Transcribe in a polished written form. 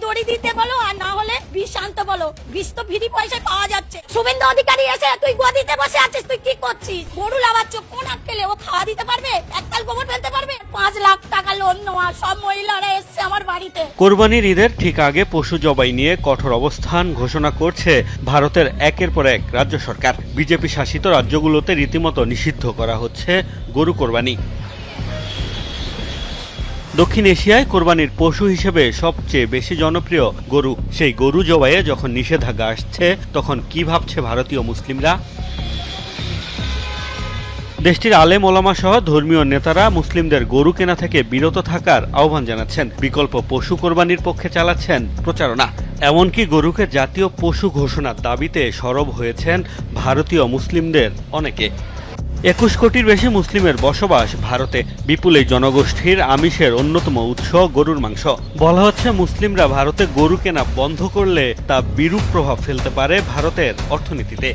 দড়ি দিতে বলো আর না হলে বিষ আনতে বলো। বিষ তো ফ্রি পয়সায় পাওয়া যাচ্ছে। শুভেন্দু অধিকারী এসে তুই গদিতে বসে আছিস, তুই কি করছিস? গরু লাগাচ্ছ কোন আক্কেলে? ও খাওয়া দিতে পারবে? একতাল গোবর ফেলতে পারবে? 5 লাখ টাকা লোন নেওয়া সব মহিলারা এসছে আমার বাড়িতে। কোরবানির ঈদের ঠিক আগে পশু জবাই নিয়ে কঠোর অবস্থান ঘোষণা করছে ভারতের একের পর এক রাজ্য সরকার। বিজেপি শাসিত রাজ্যগুলোতে রীতিমতো নিষিদ্ধ করা হচ্ছে গরু কোরবানি। দক্ষিণ এশিয়ায় কোরবানির পশু হিসেবে সবচেয়ে বেশি জনপ্রিয় গরু। সেই গরু জবাইয়ে যখন নিষেধাজ্ঞা আসছে তখন কি ভাবছে ভারতীয় মুসলিমরা? দেশটির আলেম ওলামা সহ ধর্মীয় নেতারা মুসলিমদের গরু কেনা থেকে বিরত থাকার আহ্বান জানাচ্ছেন। বিকল্প পশু কোরবানির পক্ষে চালাচ্ছেন প্রচারণা। এমনকি গরুকে জাতীয় পশু ঘোষণার দাবিতে সরব হয়েছেন ভারতীয় মুসলিমদের অনেকে। 21 কোটির বেশি মুসলিমের বসবাস ভারতে। বিপুল এই জনগোষ্ঠীর আমিষের অন্যতম উৎস গরুর মাংস। বলা হচ্ছে মুসলিমরা ভারতে গরু কেনা বন্ধ করলে তা বিরূপ প্রভাব ফেলতে পারে ভারতের অর্থনীতিতে।